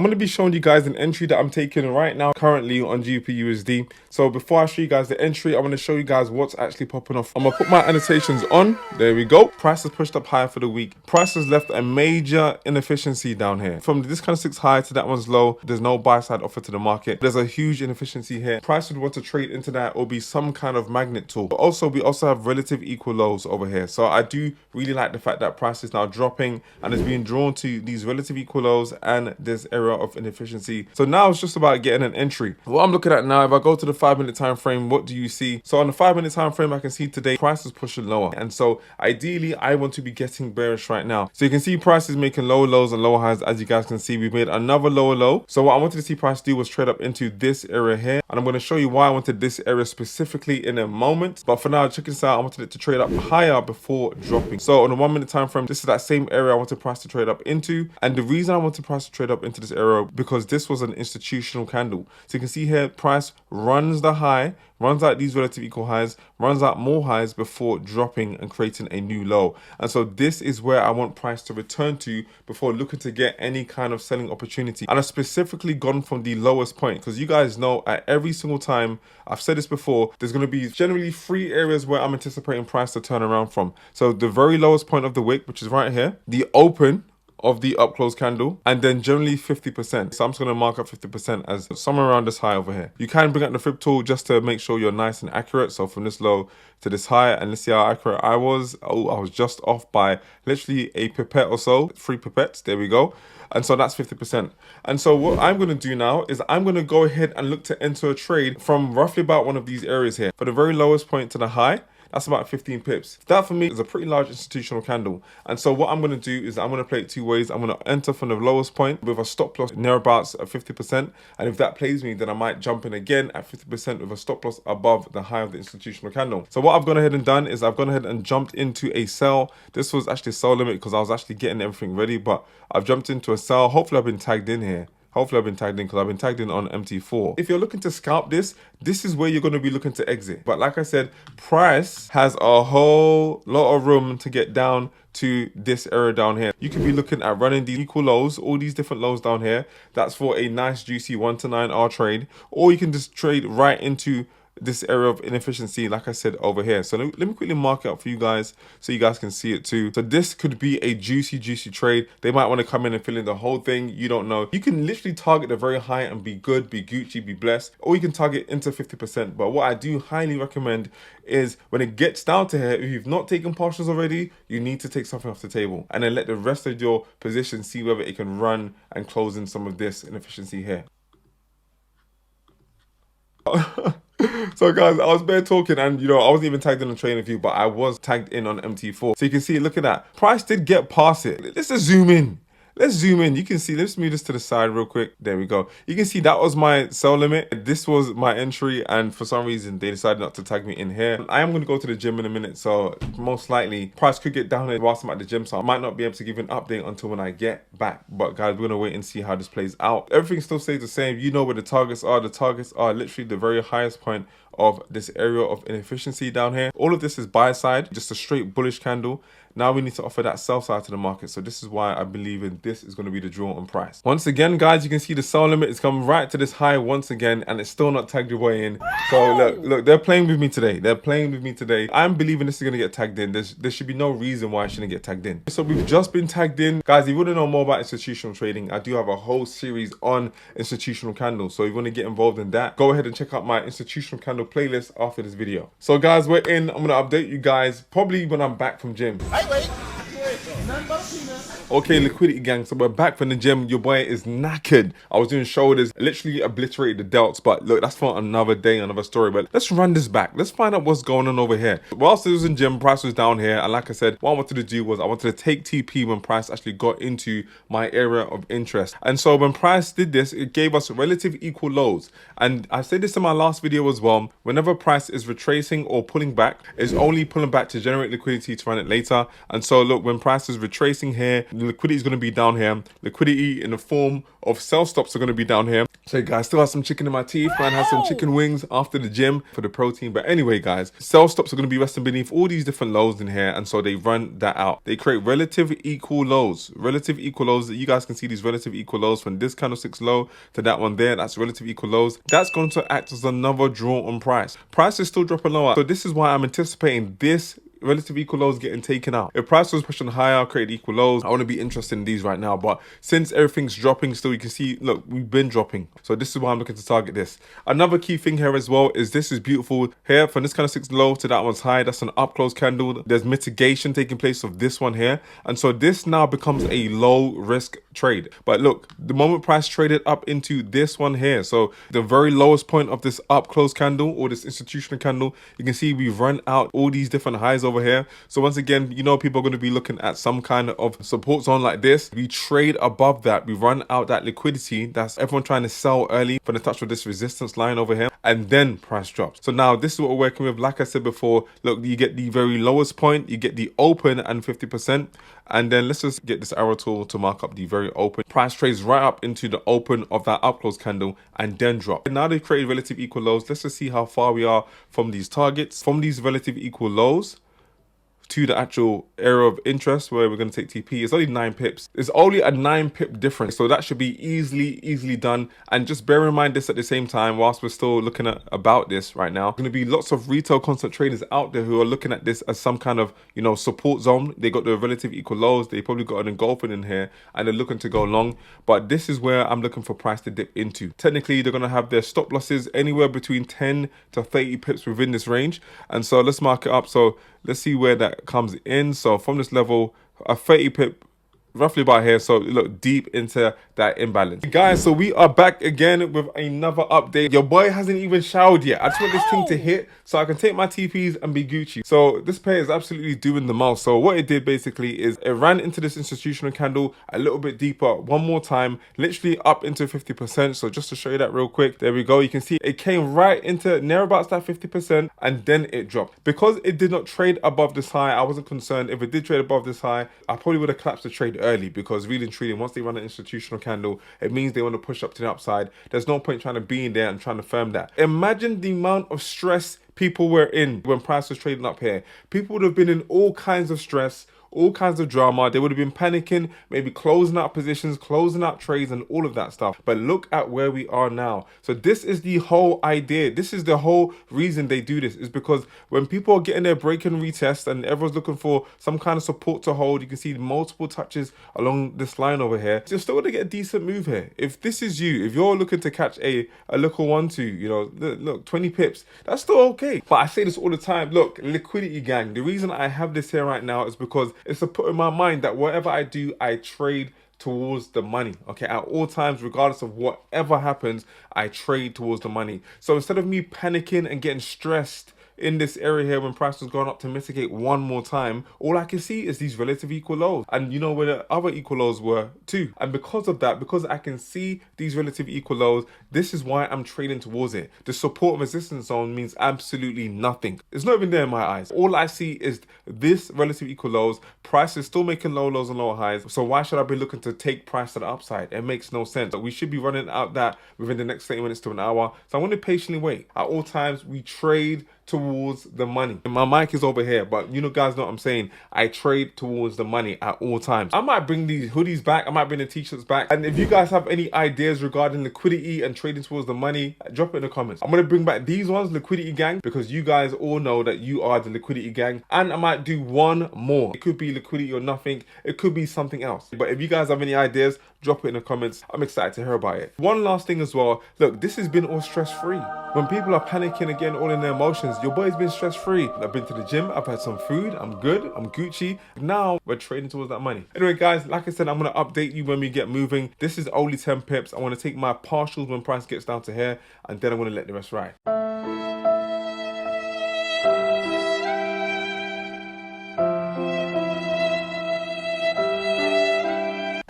I'm going to be showing you guys an entry that I'm taking right now currently on GBP/USD. So before I show you guys the entry, I want to show you guys what's actually popping off. I'm going to put my annotations on. There we go. Price has pushed up higher for the week. Price has left a major inefficiency down here. From this kind of 6 high to that one's low, there's no buy side offer to the market. There's a huge inefficiency here. Price would want to trade into that or be some kind of magnet tool. But also, we also have relative equal lows over here. So I do really like the fact that price is now dropping and is being drawn to these relative equal lows and this area of inefficiency. So now it's just about getting an entry. What I'm looking at now, if I go to the 5-minute time frame, what do you see? So on the 5-minute time frame, I can see today price is pushing lower, and so ideally I want to be getting bearish right now. So you can see price is making lower lows and lower highs. As you guys can see, we've made another lower low. So what I wanted to see price do was trade up into this area here, and I'm going to show you why I wanted this area specifically in a moment. But for now, check this out. I wanted it to trade up higher before dropping. So on the 1-minute time frame, this is that same area I wanted price to trade up into, and the reason I wanted price to trade up into this area because this was an institutional candle. So you can see here price runs the high, runs out these relative equal highs, runs out more highs before dropping and creating a new low. And so this is where I want price to return to before looking to get any kind of selling opportunity. And I've specifically gone from the lowest point because you guys know at every single time, I've said this before, there's going to be generally 3 areas where I'm anticipating price to turn around from. So the very lowest point of the wick, which is right here, the open of the up close candle, and then generally 50%. So I'm just going to mark up 50% as somewhere around this high over here. You can bring out the fib tool just to make sure you're nice and accurate. So from this low to this high, and let's see how accurate I was. Oh, I was just off by literally a pipette or so, 3 pipettes. There we go. And so that's 50%. And so what I'm going to do now is I'm going to go ahead and look to enter a trade from roughly about one of these areas here. For the very lowest point to the high, that's about 15 pips. That for me is a pretty large institutional candle. And so what I'm going to do is I'm going to play it 2 ways. I'm going to enter from the lowest point with a stop loss nearabouts at 50%. And if that plays me, then I might jump in again at 50% with a stop loss above the high of the institutional candle. So what I've gone ahead and done is I've gone ahead and jumped into a sell. This was actually a sell limit because I was actually getting everything ready, but I've jumped into a sell. Hopefully I've been tagged in here. Hopefully I've been tagged in because I've been tagged in on MT4. If you're looking to scalp this is where you're going to be looking to exit. But like I said, price has a whole lot of room to get down to this area down here. You could be looking at running these equal lows, all these different lows down here. That's for a nice juicy 1 to 9 hour trade. Or you can just trade right into this area of inefficiency, like I said over here. So let me quickly mark it up for you guys so you guys can see it too. So this could be a juicy trade. They might want to come in and fill in the whole thing. You don't know. You can literally target the very high and be good, be Gucci, be blessed, or you can target into 50%. But what I do highly recommend is when it gets down to here, if you've not taken partials already, you need to take something off the table and then let the rest of your position see whether it can run and close in some of this inefficiency here. So guys, I was bare talking and I wasn't even tagged in on trading view, but I was tagged in on MT4. So you can see, look at that. Price did get past it. Let's just zoom in. Let's zoom in. You can see, let's move this to the side real quick. There we go. You can see that was my sell limit. This was my entry, and for some reason they decided not to tag me in here. I am going to go to the gym in a minute, so most likely price could get down here whilst I'm at the gym, so I might not be able to give an update until when I get back. But guys, we're going to wait and see how this plays out. Everything still stays the same. You know where the targets are. The targets are literally the very highest point of this area of inefficiency down here. All of this is buy side, just a straight bullish candle. Now we need to offer that sell side to the market. So this is why I believe in this is going to be the draw on price. Once again, guys, you can see the sell limit is coming right to this high once again, and it's still not tagged your way in. So look, they're playing with me today. They're playing with me today. I'm believing this is going to get tagged in. There should be no reason why it shouldn't get tagged in. So we've just been tagged in. Guys, if you want to know more about institutional trading, I do have a whole series on institutional candles. So if you want to get involved in that, go ahead and check out my institutional candle playlist after this video. So guys, we're in. I'm going to update you guys probably when I'm back from gym. Wait. Okay, liquidity gang, so we're back from the gym. Your boy is knackered. I was doing shoulders, literally obliterated the delts, but look, that's for another day, another story. But let's run this back. Let's find out what's going on over here. Whilst I was in gym, price was down here, and like I said, what I wanted to do was I wanted to take TP when price actually got into my area of interest. And so when price did this, it gave us relative equal lows. And I said this in my last video as well, whenever price is retracing or pulling back, it's only pulling back to generate liquidity to run it later. And so look, when price is retracing here, the liquidity is going to be down here. Liquidity in the form of sell stops are going to be down here. So guys, still have some chicken in my teeth, man. Had some chicken wings after the gym for the protein. But anyway, guys, sell stops are going to be resting beneath all these different lows in here. And so they run that out. They create relative equal lows. Relative equal lows. You guys can see these relative equal lows from this candlestick's low to that one there. That's relative equal lows. That's going to act as another draw on price. Price is still dropping lower. So this is why I'm anticipating this relative equal lows getting taken out. If price was pushing higher, create equal lows, I want to be interested in these right now. But since everything's dropping still, you can see, look, we've been dropping. So this is why I'm looking to target this. Another key thing here as well is this is beautiful here from this kind of six low to that one's high. That's an up close candle. There's mitigation taking place of this one here. And so this now becomes a low risk trade. But look, the moment price traded up into this one here, so the very lowest point of this up close candle or this institutional candle, you can see we've run out all these different highs over here. So once again, you know, people are going to be looking at some kind of support zone like this. We trade above that, we run out that liquidity. That's everyone trying to sell early for the touch of this resistance line over here, and then price drops. So now this is what we're working with. Like I said before, look, you get the very lowest point, you get the open and 50%, and then let's just get this arrow tool to mark up the very open. Price trades right up into the open of that up close candle and then drop. And now they've created relative equal lows. Let's just see how far we are from these targets. From these relative equal lows to the actual area of interest where we're going to take TP, it's only 9 pips. It's only a 9 pip difference, so that should be easily done. And just bear in mind this at the same time, whilst we're still looking at about this right now, going to be lots of retail concept traders out there who are looking at this as some kind of, you know, support zone. They got the relative equal lows, they probably got an engulfing in here, and they're looking to go long. But this is where I'm looking for price to dip into. Technically, they're going to have their stop losses anywhere between 10 to 30 pips within this range. And so let's mark it up. So let's see where that comes in. So from this level, a 30 pip roughly about here. So look deep into that imbalance, guys. So we are back again with another update. Your boy hasn't even showered yet. I just want this thing to hit so I can take my TPs and be Gucci. So this pair is absolutely doing the most. So what it did basically is it ran into this institutional candle a little bit deeper one more time, literally up into 50%. So just to show you that real quick, there we go. You can see it came right into near about that 50% and then it dropped. Because it did not trade above this high, I wasn't concerned. If it did trade above this high, I probably would have collapsed the trade early, because really and truly, once they run an institutional candle, it means they want to push up to the upside. There's no point trying to be in there and trying to firm that. Imagine the amount of stress people were in when price was trading up here. People would have been in all kinds of stress, all kinds of drama. They would have been panicking, maybe closing out positions, closing out trades and all of that stuff. But look at where we are now. So this is the whole idea. This is the whole reason they do this, is because when people are getting their break and retest and everyone's looking for some kind of support to hold, you can see multiple touches along this line over here. You're still going to get a decent move here. If this is you, if you're looking to catch a little 1-2, you know, look, 20 pips, that's still okay. But I say this all the time. Look, liquidity gang. The reason I have this here right now is because it's to put in my mind that whatever I do, I trade towards the money. Okay, at all times, regardless of whatever happens, I trade towards the money. So instead of me panicking and getting stressed in this area here when price was going up to mitigate one more time, all I can see is these relative equal lows, and you know where the other equal lows were too. And because of that, because I can see these relative equal lows, this is why I'm trading towards it. The support and resistance zone means absolutely nothing. It's not even there in my eyes. All I see is this relative equal lows. Price is still making low lows and low highs, so why should I be looking to take price to the upside? It makes no sense. We should be running out that within the next 30 minutes to an hour, so I'm going to patiently wait. At all times, we trade towards the money. And my mic is over here, but you know, guys know what I'm saying. I trade towards the money at all times. I might bring these hoodies back, I might bring the t-shirts back, and if you guys have any ideas regarding liquidity and trading towards the money, drop it in the comments. I'm gonna bring back these ones, liquidity gang, because you guys all know that you are the liquidity gang, and I might do one more. It could be liquidity or nothing, it could be something else. But if you guys have any ideas, drop it in the comments. I'm excited to hear about it. One last thing as well, look, this has been all stress-free. When people are panicking again, all in their emotions, your boy's been stress-free. I've been to the gym, I've had some food, I'm good, I'm Gucci. Now we're trading towards that money. Anyway, guys, like I said, I'm gonna update you when we get moving. This is only 10 pips. I wanna take my partials when price gets down to here, and then I'm gonna let the rest ride.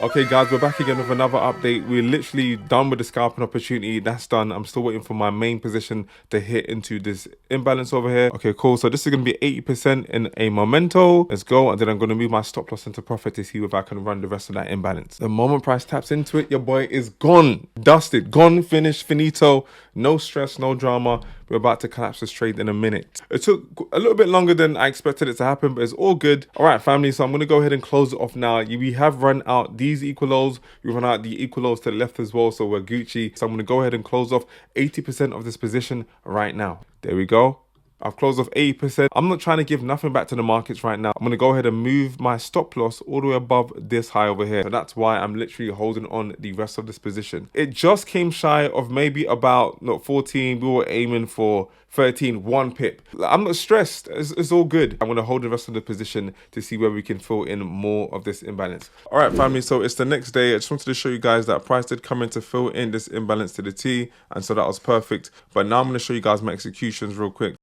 Okay guys, we're back again with another update. We're literally done with the scalping opportunity. That's done. I'm still waiting for my main position to hit into this imbalance over here. Okay, cool. So this is going to be 80% in a momento. Let's go. And then I'm going to move my stop loss into profit to see if I can run the rest of that imbalance. The moment price taps into it, your boy is gone. Dusted, gone, finished, finito, no stress, no drama. We're about to collapse this trade in a minute. It took a little bit longer than I expected it to happen, but it's all good. All right, family, so I'm going to go ahead and close it off now. We have run out these equal lows. We've run out the equal lows to the left as well, so we're Gucci. So I'm going to go ahead and close off 80% of this position right now. There we go. I've closed off 80%. I'm not trying to give nothing back to the markets right now. I'm going to go ahead and move my stop loss all the way above this high over here. So that's why I'm literally holding on the rest of this position. It just came shy of maybe about 14. We were aiming for 13, 1 pip. I'm not stressed. It's all good. I'm going to hold the rest of the position to see where we can fill in more of this imbalance. All right, family. So it's the next day. I just wanted to show you guys that price did come in to fill in this imbalance to the T. And so that was perfect. But now I'm going to show you guys my executions real quick.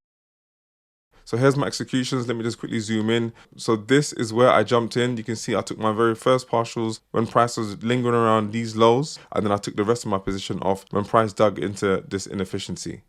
So here's my executions. Let me just quickly zoom in. So this is where I jumped in. You can see I took my very first partials when price was lingering around these lows. And then I took the rest of my position off when price dug into this inefficiency.